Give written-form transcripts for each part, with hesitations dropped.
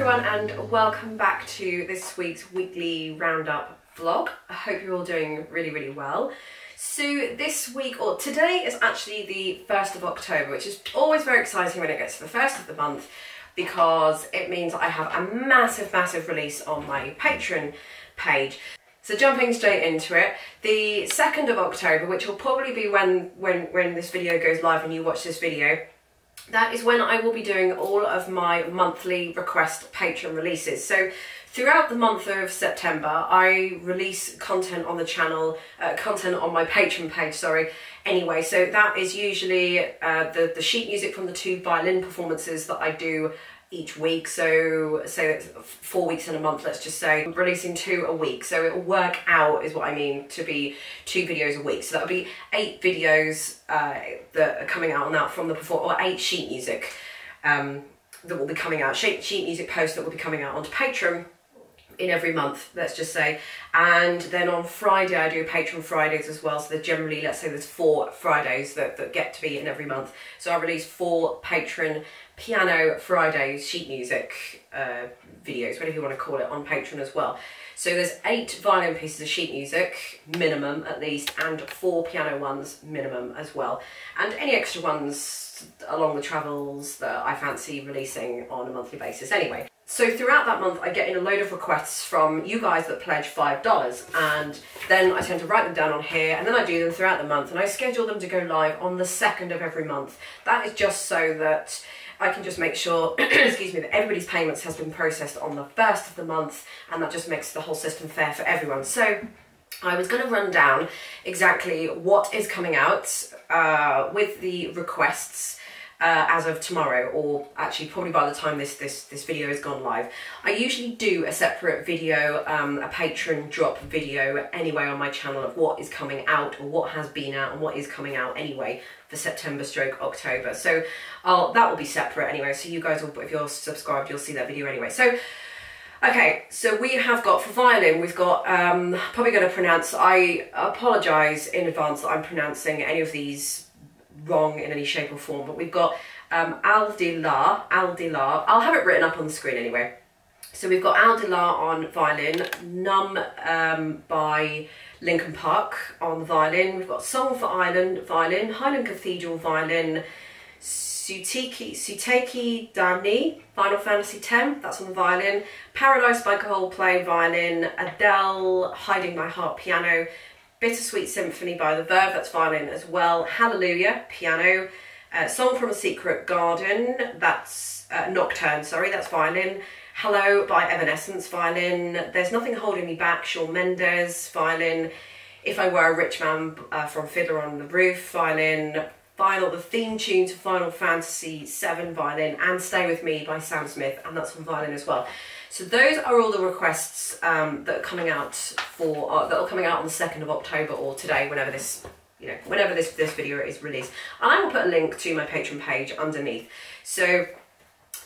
everyone and welcome back to this week's weekly roundup vlog. I hope you're all doing really well. So this week, or today, is actually the 1st of October, which is always very exciting when it gets to the 1st of the month because it means I have a massive release on my Patreon page. So jumping straight into it, the 2nd of October, which will probably be when this video goes live and you watch this video, that is when I will be doing all of my monthly request Patreon releases. So throughout the month of September, I release content on the channel, content on my Patreon page, sorry. Anyway, so that is usually the sheet music from the 2 violin performances that I do each week. So it's 4 weeks in a month, let's just say. I'm releasing 2 a week, so it'll work out, is what I mean, to be 2 videos a week. So that'll be 8 videos that are coming out on that from the or 8 sheet music that will be coming out, sheet music posts that will be coming out onto Patreon in every month, let's just say. And then on Friday I do Patreon Fridays as well, so generally, let's say there's 4 Fridays that get to be in every month. So I release 4 Patreon Piano Fridays sheet music videos, whatever you want to call it, on Patreon as well. So there's 8 violin pieces of sheet music, minimum at least, and 4 piano ones, minimum as well. And any extra ones along the travels that I fancy releasing on a monthly basis anyway. So throughout that month, I get in a load of requests from you guys that pledge $5, and then I tend to write them down on here, and then I do them throughout the month, and I schedule them to go live on the 2nd of every month. That is just so that I can just make sure, excuse me, that everybody's payments has been processed on the 1st of the month, and that just makes the whole system fair for everyone. So I was going to run down exactly what is coming out with the requests as of tomorrow, or actually probably by the time this video has gone live. I usually do a separate video, a Patreon drop video anyway on my channel of what is coming out, or what has been out, and what is coming out anyway for September/October. So that will be separate anyway, so you guys will, if you're subscribed, you'll see that video anyway. So okay, so we have got, for violin, we've got, probably going to pronounce, I apologise in advance that I'm pronouncing any of these wrong in any shape or form, but we've got Al de La, I'll have it written up on the screen anyway. So we've got Al de La on violin, Numb by Linkin Park on the violin, we've got Song for Ireland violin, Highland Cathedral violin, Suteki Dani, Final Fantasy X, that's on the violin, Paradise by Coldplay violin, Adele, Hiding My Heart piano, Bittersweet Symphony by The Verve, that's violin as well, Hallelujah piano, Song from a Secret Garden, that's Nocturne, sorry, that's violin, Hello by Evanescence violin, There's Nothing Holding Me Back, Shawn Mendes violin, If I Were a Rich Man from Fiddler on the Roof violin, the theme tune to Final Fantasy VII violin, and Stay With Me by Sam Smith, and that's on violin as well. So those are all the requests that are coming out that are coming out on the 2nd of October, or today, whenever this, whenever this video is released. And I will put a link to my Patreon page underneath. So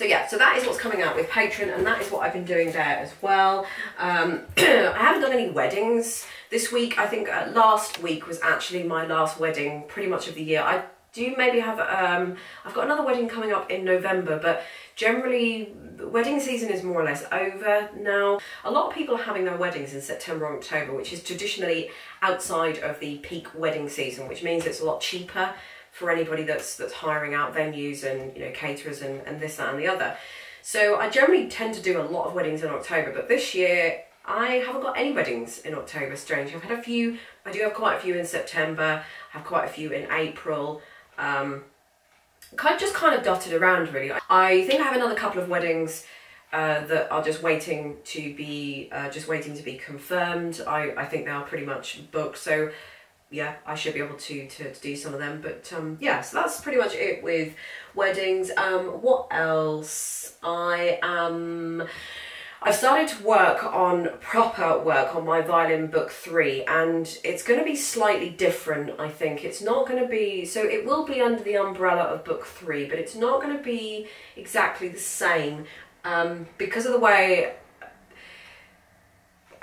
yeah, so that is what's coming out with Patreon, and that is what I've been doing there as well. I haven't done any weddings this week. I think last week was actually my last wedding pretty much of the year. I do maybe have, I've got another wedding coming up in November, but generally wedding season is more or less over now. A lot of people are having their weddings in September and October, which is traditionally outside of the peak wedding season, which means it's a lot cheaper for anybody that's hiring out venues and caterers and this, that and the other. So I generally tend to do a lot of weddings in October, but this year I haven't got any weddings in October, strange. I've had a few, I do have quite a few in September, I have quite a few in April, just kind of dotted around really. I think I have another couple of weddings that are just waiting to be confirmed. I think they are pretty much booked, so yeah, I should be able to do some of them. But yeah, so that's pretty much it with weddings. What else? I've started to work on proper work on my Violin Book 3, and it's going to be slightly different, I think. It's not going to be, so it will be under the umbrella of Book 3, but it's not going to be exactly the same because of the way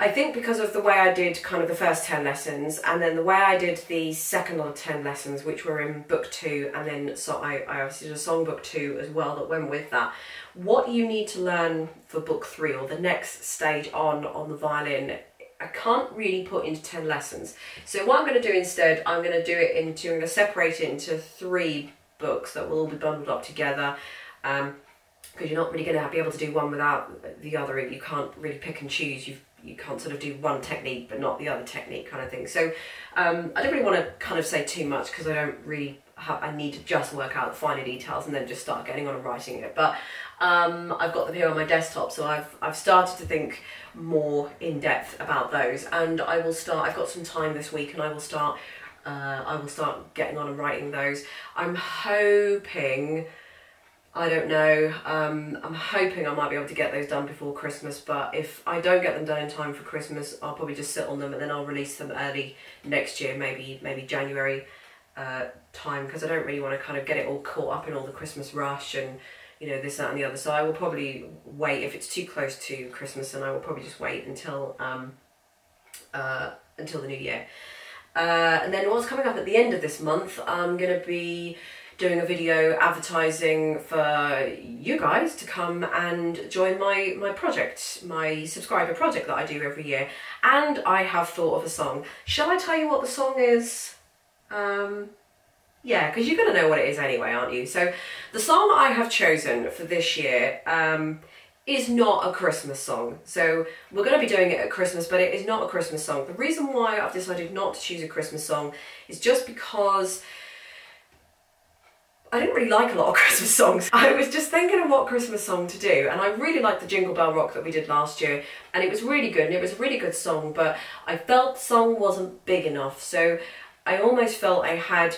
I think because of the way I did kind of the first 10 lessons, and then the way I did the second lot of 10 lessons, which were in book 2, and then so I obviously did a song book 2 as well that went with that. What you need to learn for book 3, or the next stage on the violin, I can't really put into 10 lessons. So what I'm going to do instead, I'm going to separate it into 3 books that will all be bundled up together. Because you're not really going to be able to do one without the other. You can't really pick and choose. You can't sort of do one technique but not the other technique kind of thing. So I don't really want to kind of say too much because I need to just work out the finer details and then just start getting on and writing it. But I've got them here on my desktop, so I've started to think more in depth about those, and I will start. I've got some time this week, and I will start getting on and writing those. I'm hoping. I don't know, I'm hoping I might be able to get those done before Christmas, but if I don't get them done in time for Christmas, I'll probably just sit on them and then I'll release them early next year, maybe January time, because I don't really want to kind of get it all caught up in all the Christmas rush and, you know, this, that and the other. So I will probably wait, if it's too close to Christmas, and I will probably just wait until the new year. And then what's coming up at the end of this month, I'm going to be doing a video advertising for you guys to come and join my project, my subscriber project that I do every year. And I have thought of a song. Shall I tell you what the song is? Yeah, because you're going to know what it is anyway, aren't you? So the song I have chosen for this year is not a Christmas song. So we're going to be doing it at Christmas, but it is not a Christmas song. The reason why I've decided not to choose a Christmas song is just because I didn't really like a lot of Christmas songs. I was just thinking of what Christmas song to do, and I really liked the Jingle Bell Rock that we did last year, and it was really good, and it was a really good song, but I felt the song wasn't big enough, so I almost felt I had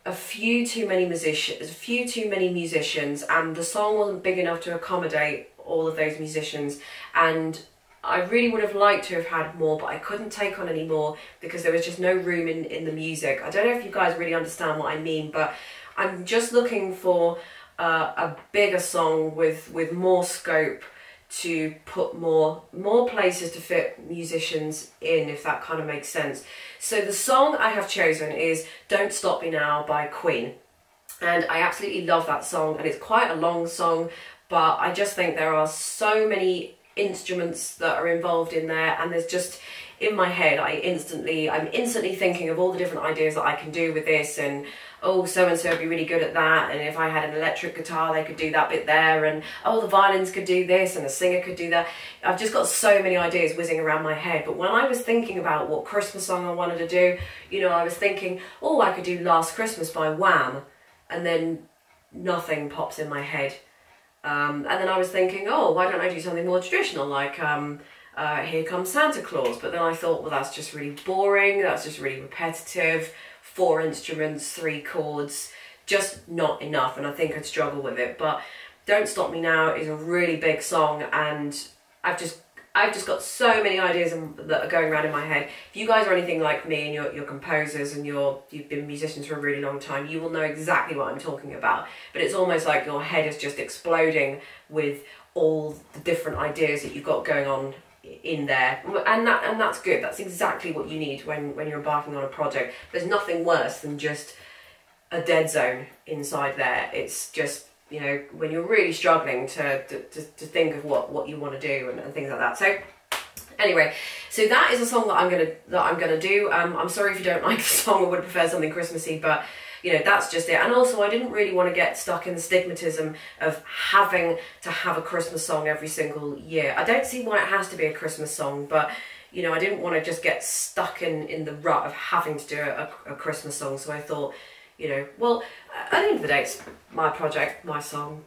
a few too many musicians, and the song wasn't big enough to accommodate all of those musicians, and I really would have liked to have had more, but I couldn't take on any more because there was just no room in the music. I don't know if you guys really understand what I mean, but I'm just looking for a bigger song with more scope to put more places to fit musicians in, if that kind of makes sense. So the song I have chosen is Don't Stop Me Now by Queen. And I absolutely love that song, and it's quite a long song, but I just think there are so many instruments that are involved in there, and there's just, in my head, I'm instantly thinking of all the different ideas that I can do with this, and oh, so-and-so would be really good at that, and if I had an electric guitar they could do that bit there, and oh, the violins could do this, and a singer could do that. I've just got so many ideas whizzing around my head. But when I was thinking about what Christmas song I wanted to do, you know, I was thinking, oh, I could do Last Christmas by Wham, and then nothing pops in my head. And then I was thinking, oh, why don't I do something more traditional, like Here Comes Santa Claus? But then I thought, well, that's just really boring, that's just really repetitive. 4 instruments, 3 chords, just not enough, and I think I'd struggle with it. But Don't Stop Me Now is a really big song, and I've just got so many ideas that are going around in my head. If you guys are anything like me and you're composers and you've been musicians for a really long time, you will know exactly what I'm talking about. But it's almost like your head is just exploding with all the different ideas that you've got going on in there, and that's good. That's exactly what you need when you're embarking on a project. There's nothing worse than just a dead zone inside there. It's just, you know, when you're really struggling to think of what you want to do and things like that. So anyway, so that is a song that I'm gonna do. I'm sorry if you don't like the song. I would prefer something Christmassy, but you know, that's just it. And also, I didn't really want to get stuck in the stigmatism of having to have a Christmas song every single year. I don't see why it has to be a Christmas song, but you know, I didn't want to just get stuck in the rut of having to do a Christmas song. So I thought, you know, well, at the end of the day, it's my project, my song.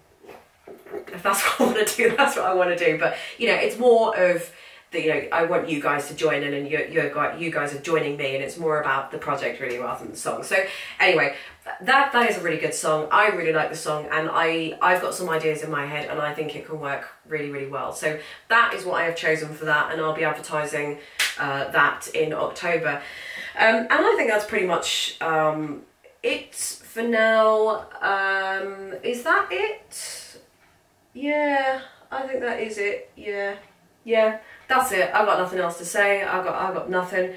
If that's what I want to do, that's what I want to do. But you know, it's more of you know, I want you guys to join in, and you guys are joining me, and it's more about the project really rather than the song. So anyway, that is a really good song. I really like the song, and I've got some ideas in my head, and I think it can work really, really well. So that is what I have chosen for that, and I'll be advertising that in October. And I think that's pretty much it for now. Is that it? Yeah, I think that is it. Yeah. yeah, that's it. I've got nothing else to say. I've got nothing.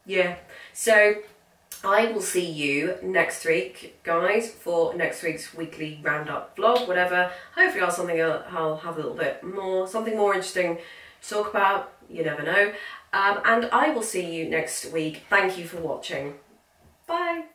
Yeah, so I will see you next week, guys, for next week's weekly roundup vlog, whatever. Hopefully I'll have a little bit more, something more interesting to talk about. You never know. And I will see you next week. Thank you for watching. Bye.